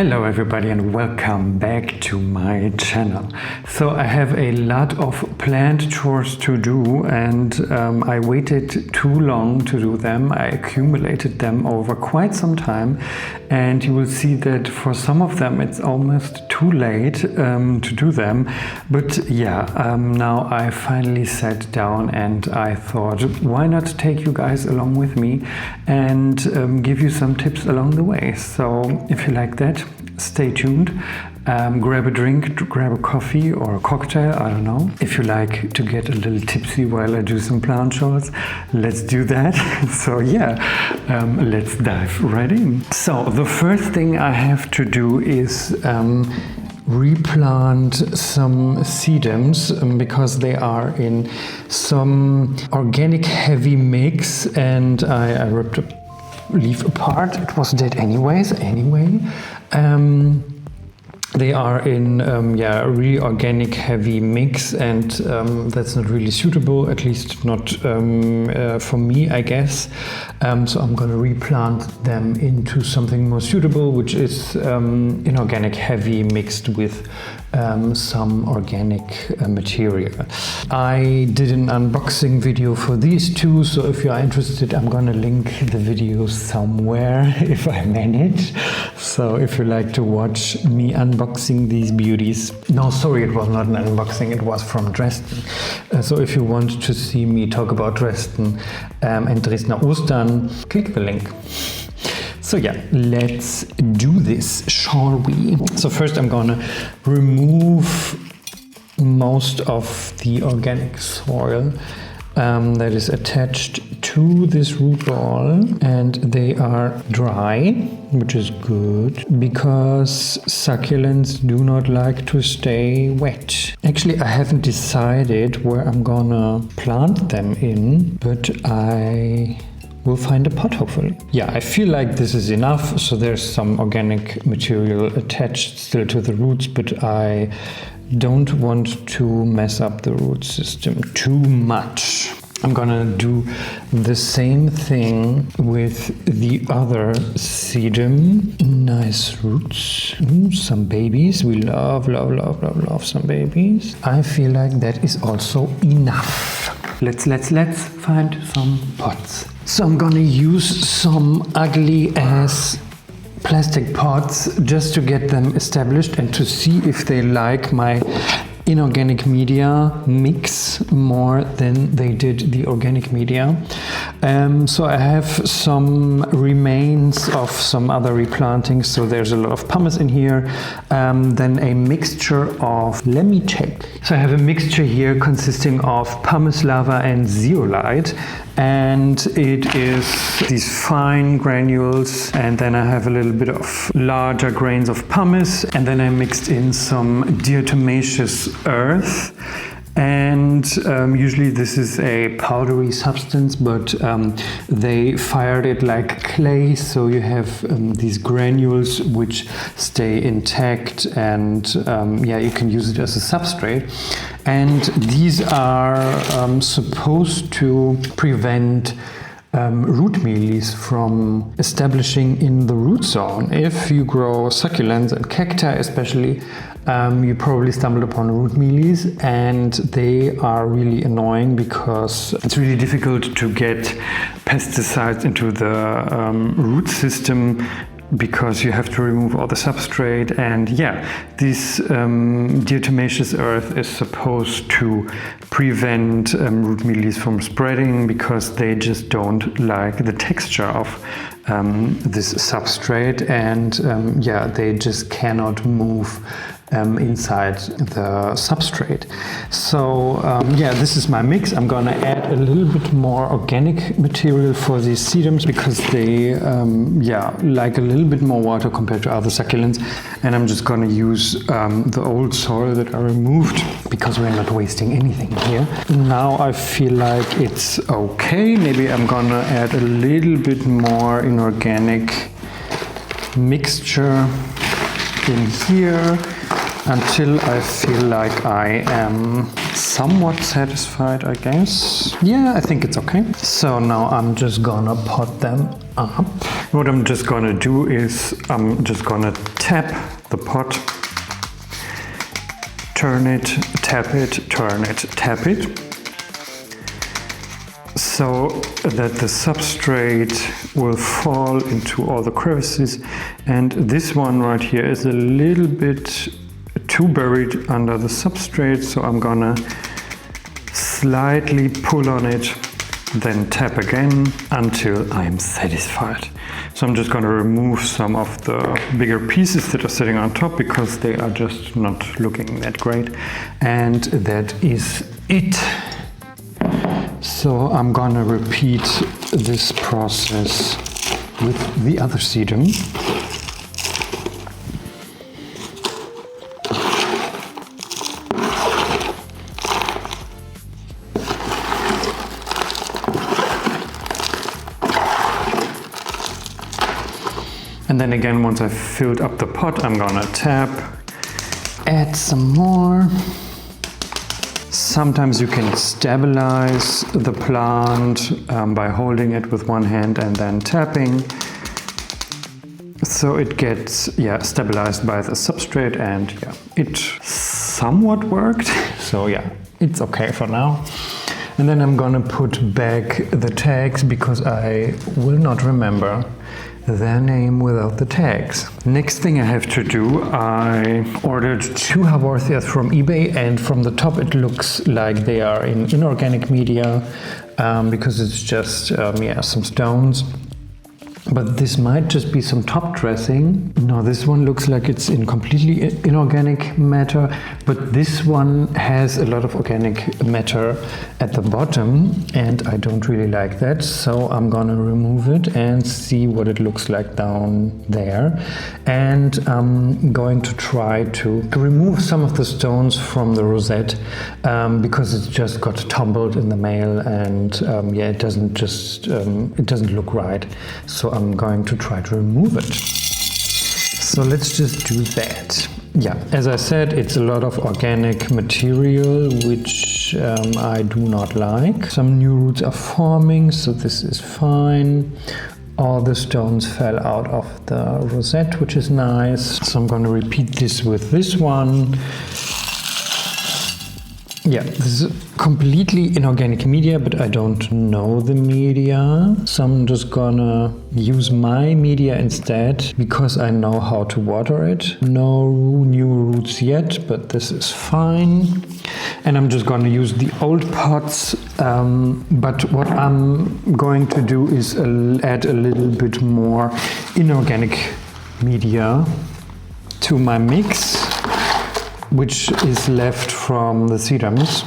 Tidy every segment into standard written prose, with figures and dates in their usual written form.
Hello everybody and welcome back to my channel. So I have a lot of plant chores to do and I waited too long to do them. I accumulated them over quite some time and you will see that for some of them it's almost too late to do them. But yeah, now I finally sat down and I thought, why not take you guys along with me and give you some tips along the way. So if you like that, stay tuned, grab a drink, grab a coffee or a cocktail, I don't know. If you like to get a little tipsy while I do some plant chores, let's do that. So yeah, let's dive right in. So the first thing I have to do is replant some sedums because they are in some organic heavy mix and I ripped a leaf apart. It was dead anyways. They are in a really organic heavy mix and that's not really suitable, at least not for me, I guess. So I'm gonna replant them into something more suitable, which is inorganic heavy mixed with some organic material. I did an unboxing video for these two, so if you are interested, I'm gonna link the video somewhere if I manage. So if you like to watch me unboxing these beauties. No, sorry, it was not an unboxing, it was from Dresden. So if you want to see me talk about Dresden and Dresdner Ostern, click the link. So yeah, let's do this, shall we? So first I'm gonna remove most of the organic soil that is attached to this root ball, and they are dry, which is good because succulents do not like to stay wet. Actually, I haven't decided where I'm gonna plant them in, but we'll find a pot, hopefully. Yeah, I feel like this is enough. So there's some organic material attached still to the roots, but I don't want to mess up the root system too much. I'm gonna do the same thing with the other sedum. Nice roots. Some babies. We love some babies. I feel like that is also enough. Let's find some pots. So I'm gonna use some ugly ass plastic pots just to get them established and to see if they like my inorganic media mix more than they did the organic media. So I have some remains of some other replantings, so there's a lot of pumice in here, then a mixture of, let me check. So I have a mixture here consisting of pumice lava and zeolite, and it is these fine granules, and then I have a little bit of larger grains of pumice, and then I mixed in some diatomaceous earth. And usually this is a powdery substance, but they fired it like clay, so you have these granules which stay intact, and yeah, you can use it as a substrate. And these are supposed to prevent root mealies from establishing in the root zone. If you grow succulents and cacti especially, you probably stumbled upon root mealies, and they are really annoying because it's really difficult to get pesticides into the root system because you have to remove all the substrate. And yeah, this diatomaceous earth is supposed to prevent root mealies from spreading because they just don't like the texture of this substrate, and yeah, they just cannot move inside the substrate. So yeah, this is my mix. I'm gonna add a little bit more organic material for these sedums because they yeah, like a little bit more water compared to other succulents, and I'm just gonna use the old soil that I removed because we're not wasting anything here. Now I feel like it's okay. Maybe I'm gonna add a little bit more inorganic mixture in here until I feel like I am somewhat satisfied, I guess. Yeah, I think it's okay. So now I'm just gonna pot them up. What I'm just gonna do is I'm just gonna tap the pot, turn it, tap it, turn it, tap it, so that the substrate will fall into all the crevices. And this one right here is a little bit too buried under the substrate, so I'm gonna slightly pull on it, then tap again until I'm satisfied. So I'm just gonna remove some of the bigger pieces that are sitting on top because they are just not looking that great. And that is it. So I'm gonna repeat this process with the other sedum. And then again, once I've filled up the pot, I'm gonna tap, add some more. Sometimes you can stabilize the plant by holding it with one hand and then tapping. So it gets stabilized by the substrate, and it somewhat worked. So it's okay for now. And then I'm gonna put back the tags because I will not remember their name without the tags. Next thing I have to do, I ordered 2 Haworthias from eBay, and from the top it looks like they are in inorganic media because it's just some stones. But this might just be some top dressing. No, this one looks like it's in completely inorganic matter, but this one has a lot of organic matter at the bottom, and I don't really like that. So I'm gonna remove it and see what it looks like down there. And I'm going to try to remove some of the stones from the rosette because it just got tumbled in the mail, and it doesn't look right. So I'm going to try to remove it. So let's just do that. As I said, it's a lot of organic material, which I do not like. Some new roots are forming, so this is fine. All the stones fell out of the rosette, which is nice. So I'm going to repeat this with this one. This is completely inorganic media, but I don't know the media. So I'm just gonna use my media instead because I know how to water it. No new roots yet, but this is fine. And I'm just gonna use the old pots. But what I'm going to do is add a little bit more inorganic media to my mix, which is left from the sedums.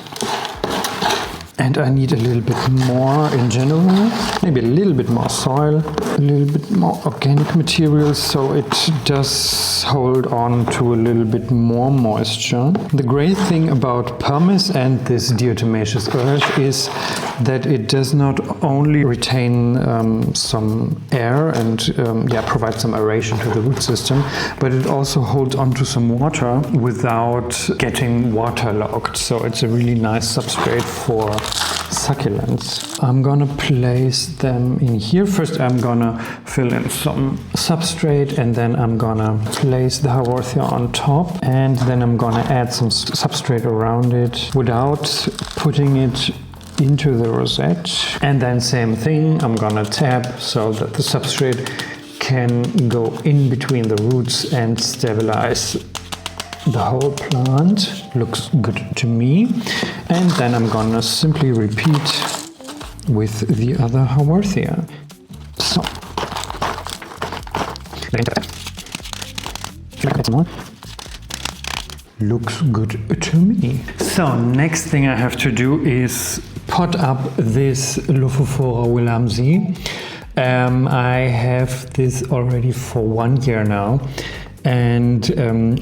And I need a little bit more in general, maybe a little bit more soil, a little bit more organic material, so it does hold on to a little bit more moisture. The great thing about pumice and this diatomaceous earth is that it does not only retain some air and provide some aeration to the root system, but it also holds onto some water without getting waterlogged. So it's a really nice substrate for succulents. I'm gonna place them in here. First I'm gonna fill in some substrate, and then I'm gonna place the Haworthia on top, and then I'm gonna add some substrate around it without putting it into the rosette. And then same thing, I'm gonna tap so that the substrate can go in between the roots and stabilize the whole plant. Looks good to me. And then I'm gonna simply repeat with the other Haworthia. So looks good to me. So next thing I have to do is pot up this Lophophora williamsi. I have this already for 1 year now. And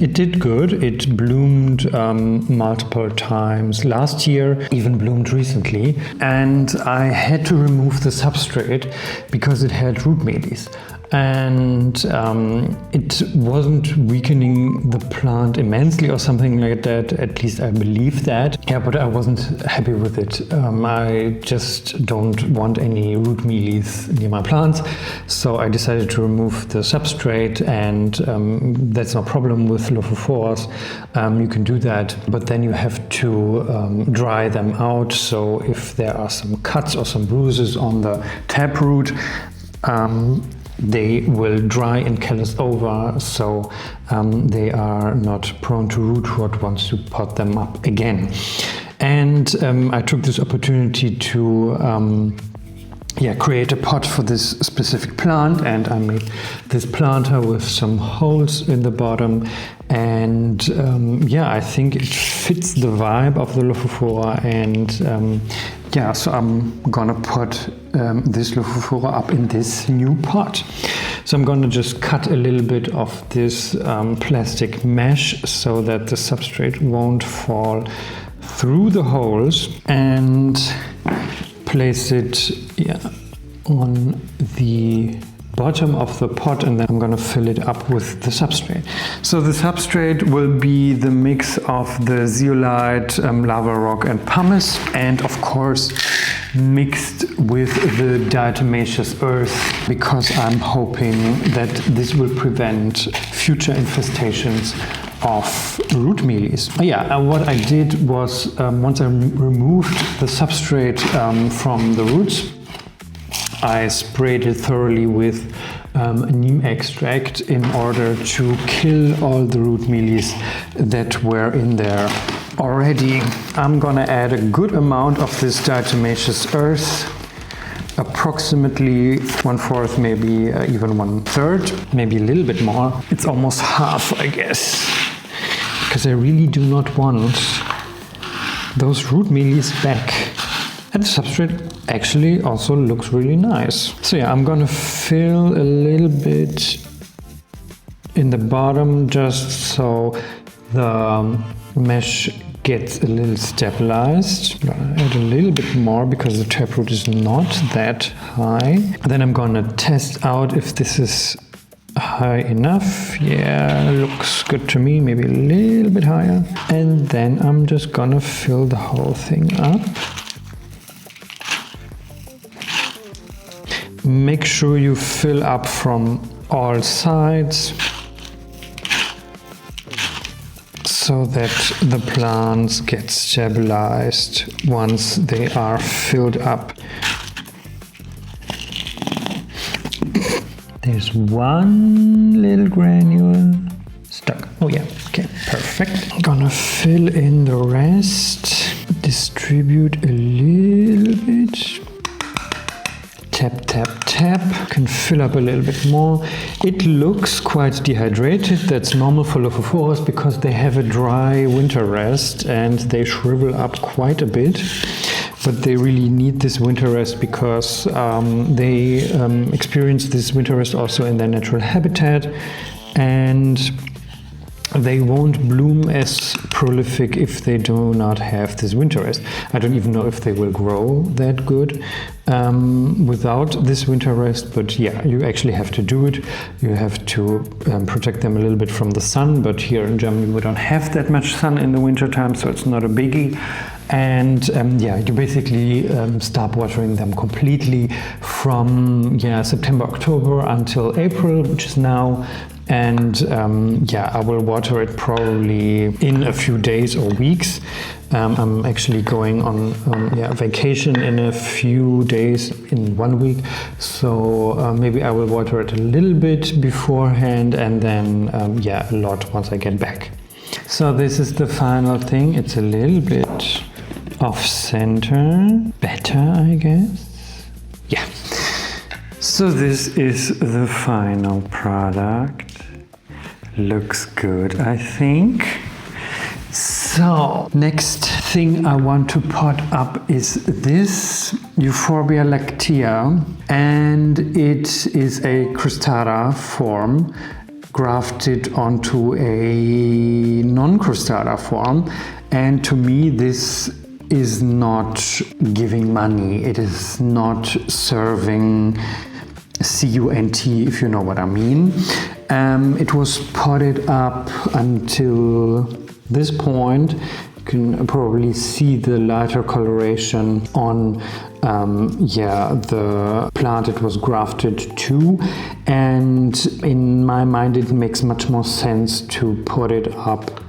it did good. It bloomed multiple times last year, even bloomed recently. And I had to remove the substrate because it had root mealy. and it wasn't weakening the plant immensely or something like that. At least I believe that. Yeah, but I wasn't happy with it. I just don't want any root mealies near my plants, so I decided to remove the substrate, and that's no problem with Lophophorus. You can do that, but then you have to dry them out. So if there are some cuts or some bruises on the taproot, they will dry and callus over, so they are not prone to root rot once you pot them up again. And I took this opportunity to create a pot for this specific plant, and I made this planter with some holes in the bottom, and I think it fits the vibe of the Lophophora, and so I'm gonna put this Lophophora up in this new pot. So I'm gonna just cut a little bit of this plastic mesh so that the substrate won't fall through the holes, and place it on the bottom of the pot, and then I'm gonna fill it up with the substrate. So the substrate will be the mix of the zeolite, lava rock and pumice, and of course mixed with the diatomaceous earth, because I'm hoping that this will prevent future infestations of root mealies. What I did was, once I removed the substrate from the roots, I sprayed it thoroughly with neem extract in order to kill all the root mealies that were in there already. I'm gonna add a good amount of this diatomaceous earth, approximately 1/4, maybe even 1/3, maybe a little bit more. It's almost half, I guess, because I really do not want those root mealies back. And the substrate actually also looks really nice. So I'm gonna fill a little bit in the bottom, just so the mesh gets a little stabilized. I'm gonna add a little bit more because the taproot is not that high. Then I'm gonna test out if this is high enough. Yeah, looks good to me, maybe a little bit higher. And then I'm just gonna fill the whole thing up. Make sure you fill up from all sides so that the plants get stabilized once they are filled up. There's one little granule stuck. Oh yeah, okay, perfect. I'm gonna fill in the rest, distribute a little bit. Tap, tap, tap. Can fill up a little bit more. It looks quite dehydrated. That's normal for Lophophorus because they have a dry winter rest and they shrivel up quite a bit. But they really need this winter rest because they experience this winter rest also in their natural habitat, and they won't bloom as prolific if they do not have this winter rest. I don't even know if they will grow that good without this winter rest, but yeah, you actually have to do it. You have to protect them a little bit from the sun, but here in Germany we don't have that much sun in the winter time, so it's not a biggie. And you basically stop watering them completely from September, October until April, which is now. And I will water it probably in a few days or weeks. I'm actually going on vacation in a few days, in 1 week. So maybe I will water it a little bit beforehand, and then a lot once I get back. So this is the final thing. It's a little bit off center, better, I guess. Yeah. So this is the final product. Looks good, I think. So next thing I want to pot up is this Euphorbia lactea, and it is a crustata form grafted onto a non-crustata form, and to me this is not giving money. It is not serving CUNT, if you know what I mean. It was potted up until this point. You can probably see the lighter coloration on the plant it was grafted to, and in my mind it makes much more sense to put it up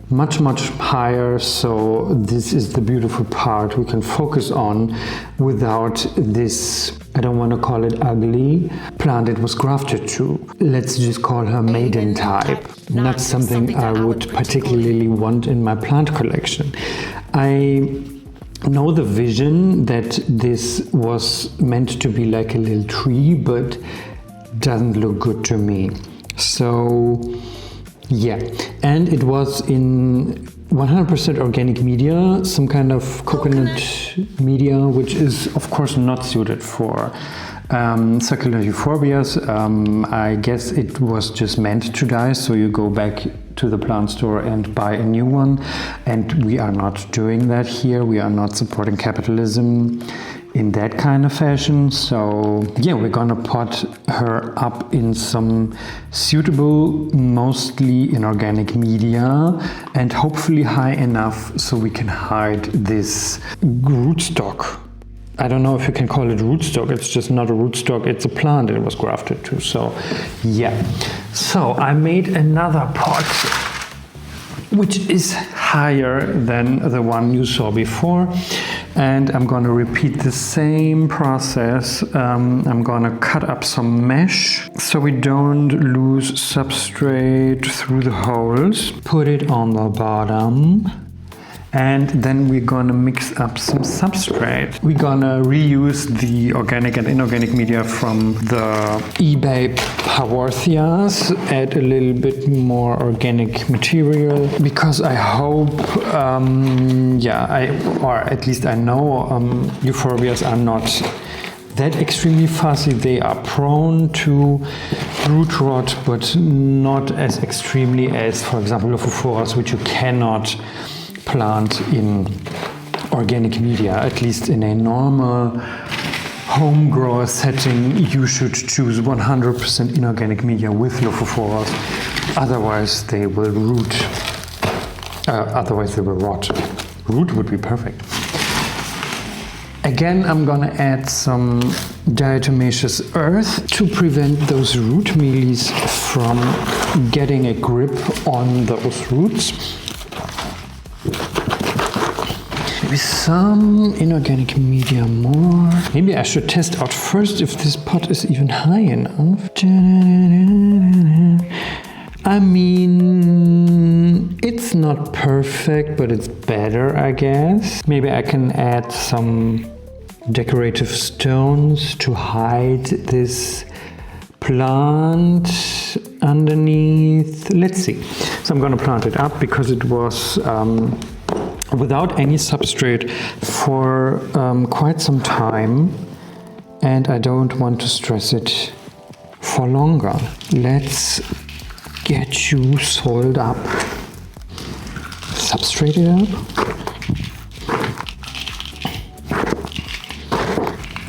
much higher, so this is the beautiful part we can focus on without this, I don't want to call it ugly, plant it was grafted to. Let's just call her maiden type. Not something I would particularly want in my plant collection. I know the vision that this was meant to be like a little tree, but doesn't look good to me. So yeah, and it was in 100% organic media, some kind of coconut media, which is of course not suited for circular euphorbias. I guess it was just meant to die, so you go back to the plant store and buy a new one, and we are not doing that here. We are not supporting capitalism in that kind of fashion. So yeah, we're gonna pot her up in some suitable, mostly inorganic media, and hopefully high enough so we can hide this rootstock. I don't know if you can call it rootstock. It's just not a rootstock, it's a plant it was grafted to. So yeah, so I made another pot which is higher than the one you saw before, and I'm going to repeat the same process. I'm going to cut up some mesh so we don't lose substrate through the holes. Put it on the bottom, and then we're gonna mix up some substrate. We're gonna reuse the organic and inorganic media from the eBay Haworthias, add a little bit more organic material, because I hope, or at least I know, euphorbias are not that extremely fussy. They are prone to root rot, but not as extremely as, for example, Lophophorus, which you cannot plant in organic media. At least in a normal home grower setting, you should choose 100% inorganic media with Lophophorus. Otherwise they will root. Otherwise they will rot. Root would be perfect. Again, I'm gonna add some diatomaceous earth to prevent those root mealies from getting a grip on those roots. Maybe some inorganic media more. Maybe I should test out first if this pot is even high enough. I mean, it's not perfect, but it's better, I guess. Maybe I can add some decorative stones to hide this plant underneath. Let's see. So I'm gonna plant it up because it was without any substrate for quite some time, and I don't want to stress it for longer. Let's get you soiled up. Substrate it up.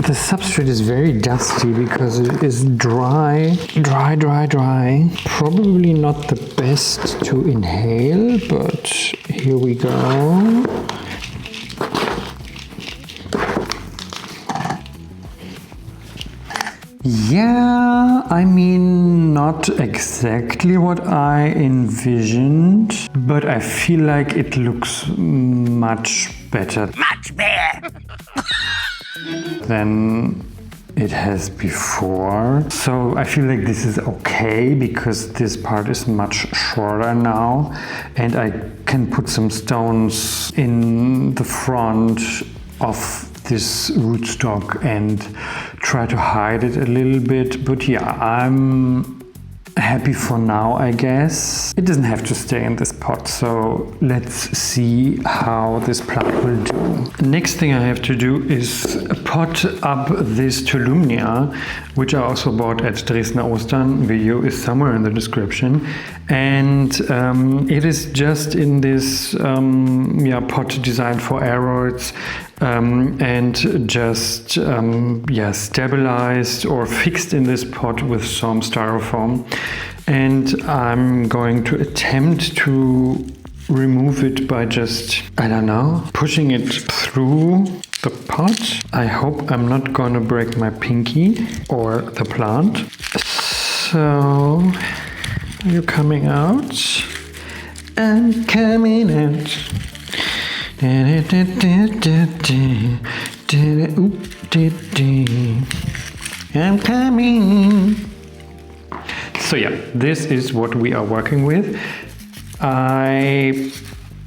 The substrate is very dusty because it is dry. Probably not the best to inhale, but here we go. Yeah, I mean, not exactly what I envisioned, but I feel like it looks much better. Much better! Than it has before. So I feel like this is okay because this part is much shorter now, and I can put some stones in the front of this rootstock and try to hide it a little bit. But yeah, I'm happy for now, I guess. It doesn't have to stay in this pot, so let's see how this plant will do. Next thing I have to do is pot up this Tolumnia, which I also bought at Dresdner Ostern. Video is somewhere in the description. And it is just in this pot designed for aeroids. and just stabilized or fixed in this pot with some styrofoam. And I'm going to attempt to remove it by just, I don't know, pushing it through the pot. I hope I'm not gonna break my pinky or the plant. So, are you coming out? I'm coming out. I'm coming. So yeah, this is what we are working with. I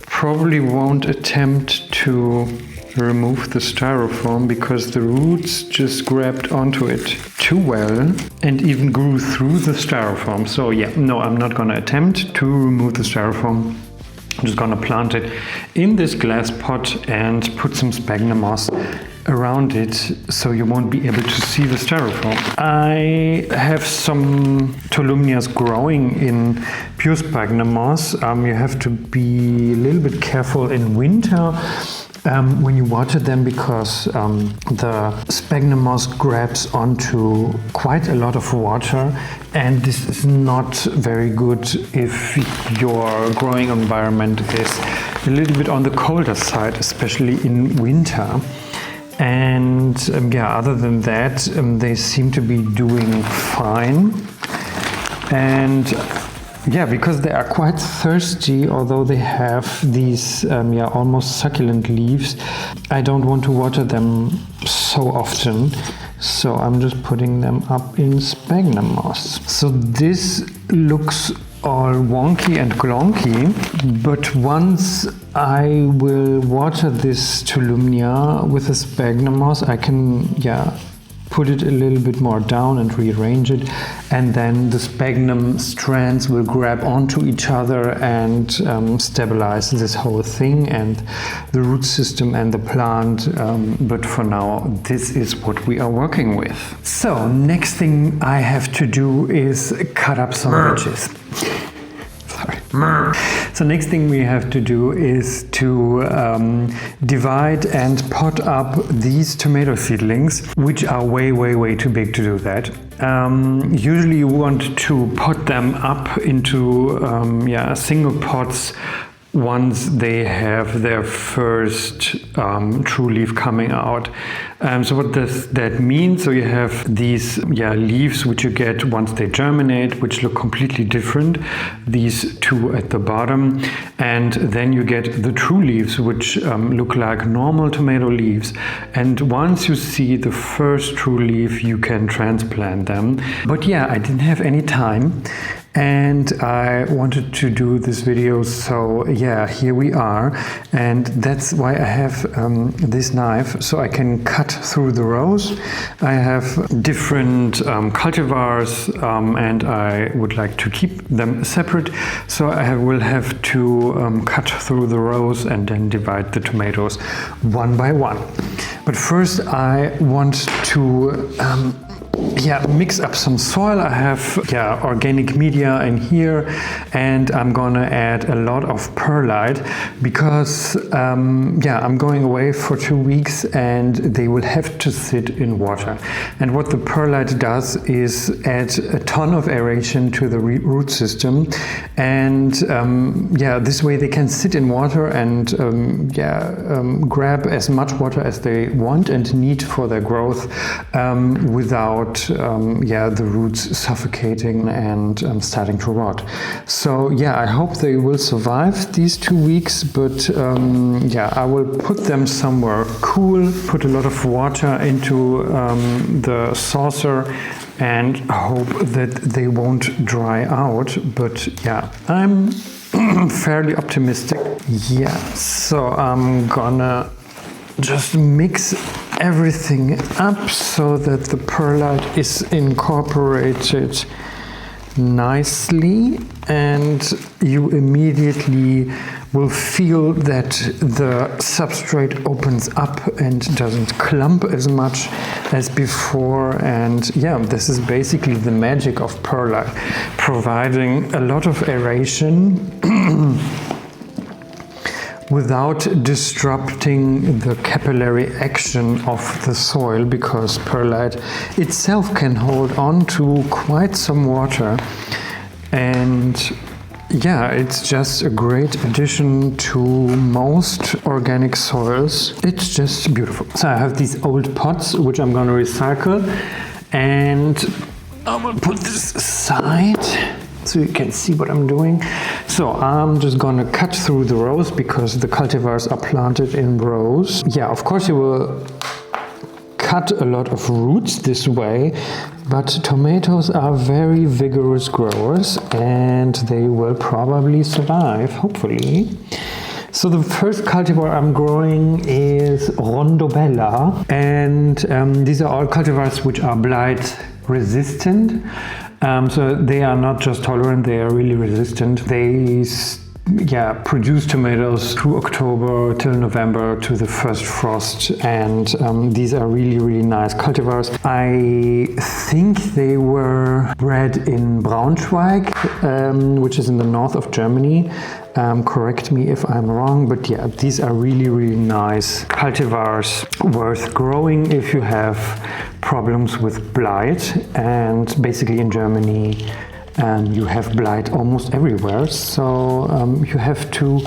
probably won't attempt to remove the styrofoam because the roots just grabbed onto it too well and even grew through the styrofoam. So yeah, no, I'm not gonna attempt to remove the styrofoam. I'm just gonna plant it in this glass pot and put some sphagnum moss around it so you won't be able to see the styrofoam. I have some tolumnias growing in pure sphagnum moss. You have to be a little bit careful in winter when you water them because the sphagnum moss grabs onto quite a lot of water, and this is not very good if your growing environment is a little bit on the colder side, especially in winter. And other than that, they seem to be doing fine. And because they are quite thirsty, although they have these almost succulent leaves, I don't want to water them so often. So I'm just putting them up in sphagnum moss. So this looks all wonky and glonky, but once I will water this tolumnia with the sphagnum moss, I can put it a little bit more down and rearrange it, and then the sphagnum strands will grab onto each other and stabilize this whole thing and the root system and the plant. But for now, this is what we are working with. So next thing I have to do is cut up some veggies. So next thing we have to do is to divide and pot up these tomato seedlings, which are way too big to do that. Usually you want to pot them up into single pots once they have their first true leaf coming out. So what does that mean? So you have these leaves which you get once they germinate, which look completely different, these two at the bottom, and then you get the true leaves which look like normal tomato leaves, and once you see the first true leaf you can transplant them. But I didn't have any time and I wanted to do this video, so here we are, and that's why I have this knife, so I can cut through the rows. I have different cultivars and I would like to keep them separate, so I will have to cut through the rows and then divide the tomatoes one by one. But first I want to mix up some soil. I have organic media in here, and I'm gonna add a lot of perlite because I'm going away for 2 weeks and they will have to sit in water. And what the perlite does is add a ton of aeration to the root system, and this way they can sit in water and grab as much water as they want and need for their growth without the roots suffocating and starting to rot. So I hope they will survive these 2 weeks, but I will put them somewhere cool, put a lot of water into the saucer and hope that they won't dry out. But I'm fairly optimistic. So I'm gonna just mix everything up so that the perlite is incorporated nicely, and you immediately will feel that the substrate opens up and doesn't clump as much as before. And this is basically the magic of perlite, providing a lot of aeration without disrupting the capillary action of the soil, because perlite itself can hold on to quite some water. And yeah, it's just a great addition to most organic soils. It's just beautiful. So I have these old pots which I'm going to recycle, and I'm going to put this aside so you can see what I'm doing. So I'm just going to cut through the rows because the cultivars are planted in rows. Yeah, of course you will cut a lot of roots this way, but tomatoes are very vigorous growers and they will probably survive, hopefully. So the first cultivar I'm growing is Rondobella, and these are all cultivars which are blight resistant. So they are not just tolerant, they are really resistant. They produce tomatoes through October till November to the first frost, and these are really nice cultivars. I think they were bred in Braunschweig, which is in the north of Germany. Correct me if I'm wrong, but yeah, these are really nice cultivars, worth growing if you have problems with blight. And basically in Germany you have blight almost everywhere, so you have to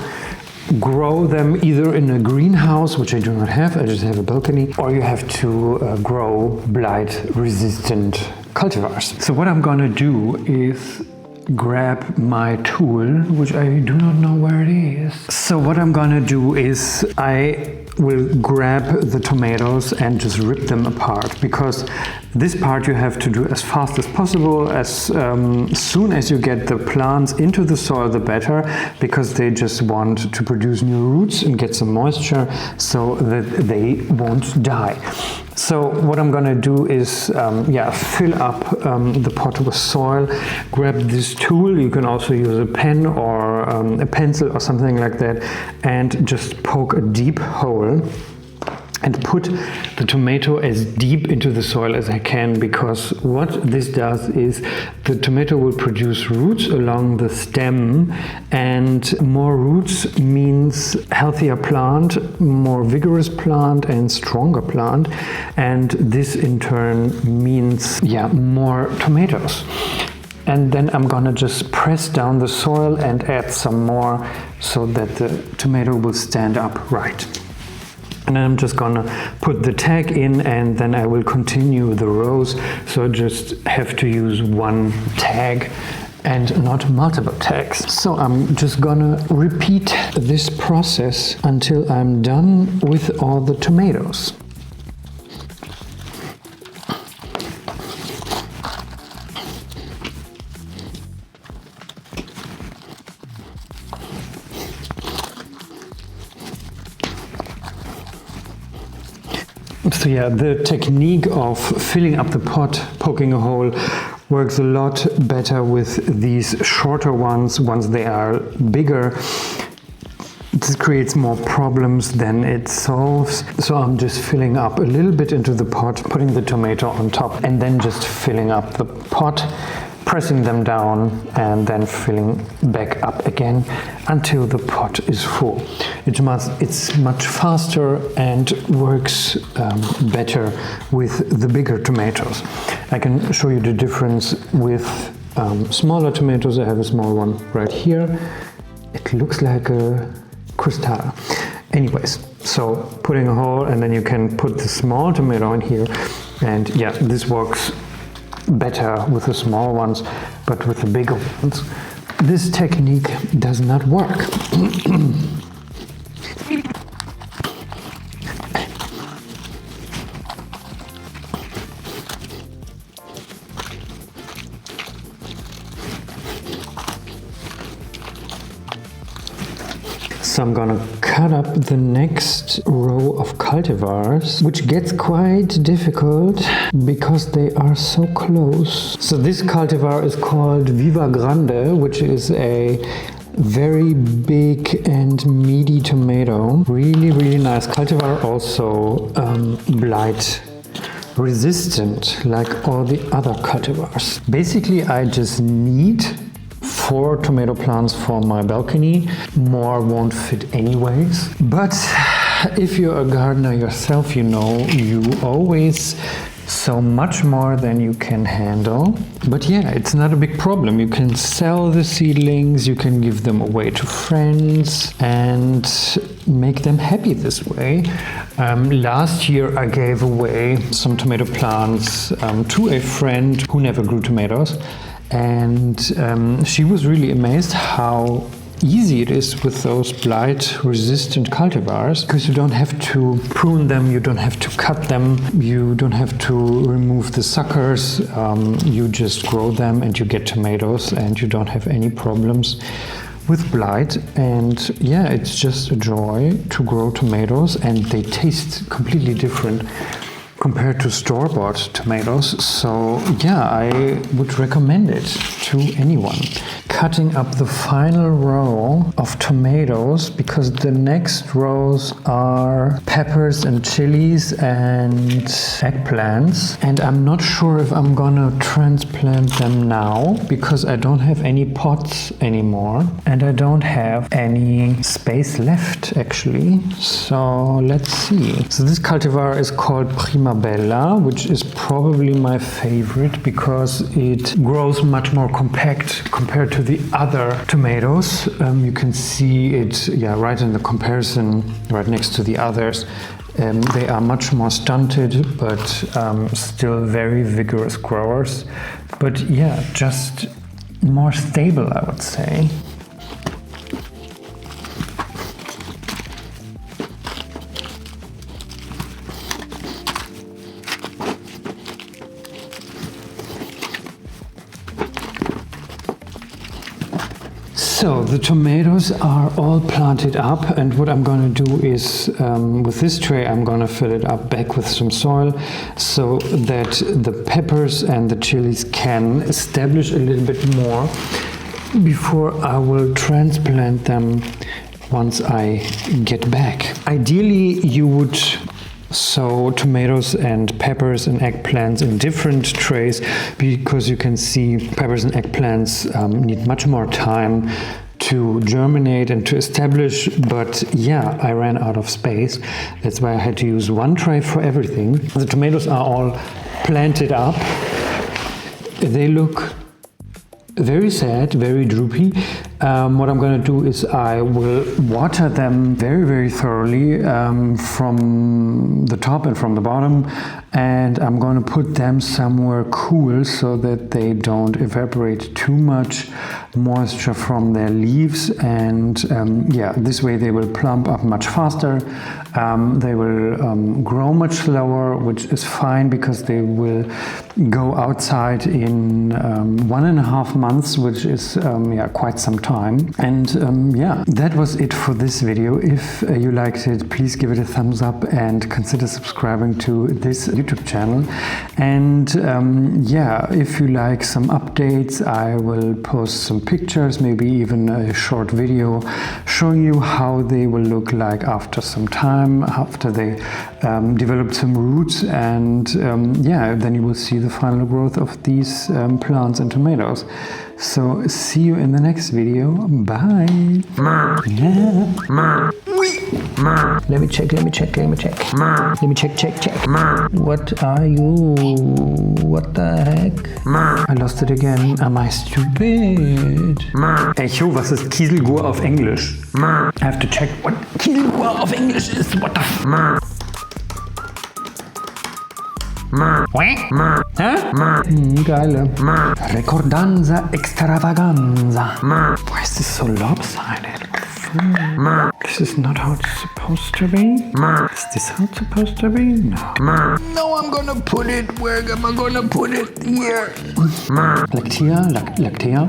grow them either in a greenhouse, which I do not have, I just have a balcony, or you have to grow blight resistant cultivars. So what I'm gonna do is grab my tool, which I do not know where it is. So what I'm gonna do is I will grab the tomatoes and just rip them apart, because this part you have to do as fast as possible. As soon as you get the plants into the soil, the better, because they just want to produce new roots and get some moisture so that they won't die. So what I'm gonna do is fill up the pot with soil, grab this tool, you can also use a pen or a pencil or something like that, and just poke a deep hole and put the tomato as deep into the soil as I can, because what this does is the tomato will produce roots along the stem, and more roots means healthier plant, more vigorous plant and stronger plant, and this in turn means more tomatoes. And then I'm gonna just press down the soil and add some more so that the tomato will stand up right. And then I'm just gonna put the tag in, and then I will continue the rows. So I just have to use one tag and not multiple tags. So I'm just gonna repeat this process until I'm done with all the tomatoes. So yeah, the technique of filling up the pot, poking a hole, works a lot better with these shorter ones. Once they are bigger, this creates more problems than it solves. So I'm just filling up a little bit into the pot, putting the tomato on top, and then just filling up the pot, pressing them down, and then filling back up again until the pot is full. It's much faster and works better with the bigger tomatoes. I can show you the difference with smaller tomatoes. I have a small one right here. It looks like a crostata. Anyways, so putting a hole, and then you can put the small tomato in here, and yeah, this works better with the small ones, but with the bigger ones, this technique does not work. So I'm gonna cut up the next row of cultivars, which gets quite difficult because they are so close. So this cultivar is called Viva Grande, which is a very big and meaty tomato. Really nice cultivar, also blight resistant like all the other cultivars. Basically I just need 4 tomato plants for my balcony. More won't fit anyways. But if you're a gardener yourself, you know you always sow much more than you can handle. But yeah, it's not a big problem. You can sell the seedlings, you can give them away to friends and make them happy this way. Last year I gave away some tomato plants to a friend who never grew tomatoes, and she was really amazed how easy it is with those blight-resistant cultivars, because you don't have to prune them, you don't have to cut them, you don't have to remove the suckers, you just grow them and you get tomatoes and you don't have any problems with blight. And yeah, it's just a joy to grow tomatoes, and they taste completely different compared to store-bought tomatoes. So yeah, I would recommend it to anyone. Cutting up the final row of tomatoes, because the next rows are peppers and chilies and eggplants, and I'm not sure if I'm gonna transplant them now because I don't have any pots anymore and I don't have any space left actually. So let's see. So this cultivar is called Primabella, which is probably my favorite because it grows much more compact compared to the other tomatoes. You can see it, yeah, right in the comparison, right next to the others. They are much more stunted, but still very vigorous growers. But yeah, just more stable, I would say. So the tomatoes are all planted up, and what I'm going to do is with this tray I'm going to fill it up back with some soil so that the peppers and the chilies can establish a little bit more before I will transplant them once I get back. Ideally you would sow tomatoes and peppers and eggplants in different trays, because you can see peppers and eggplants need much more time to germinate and to establish. But yeah, I ran out of space. That's why I had to use one tray for everything. The tomatoes are all planted up. They look very sad, very droopy. What I'm going to do is I will water them very, very thoroughly from the top and from the bottom, and I'm going to put them somewhere cool so that they don't evaporate too much moisture from their leaves. And yeah, this way they will plump up much faster. They will grow much slower, which is fine because they will go outside in 1.5 months, which is yeah, quite some time. And yeah, that was it for this video. If you liked it, please give it a thumbs up and consider subscribing to this YouTube channel. And yeah, if you like some updates, I will post some pictures, maybe even a short video showing you how they will look like after some time, after they develop some roots. And yeah, then you will see the final growth of these plants and tomatoes. So see you in the next video. Bye. Yeah. Let me check. Let me check. What are you? What the heck? I lost it again. Am I stupid? Echo, was ist Kieselgur auf Englisch? I have to check what Kieselgur auf Englisch is. What the f... Geile. Recordanza extravaganza. Why is this so lopsided? This is not how it's supposed to be. Is this how it's supposed to be? No. No, I'm gonna put it. Where am I gonna put it? Here. Lactea.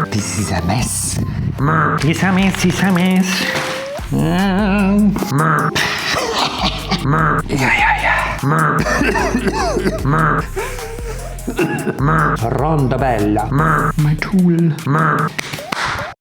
This is a mess. This is a mess. Yeah. Rondabella. My tool.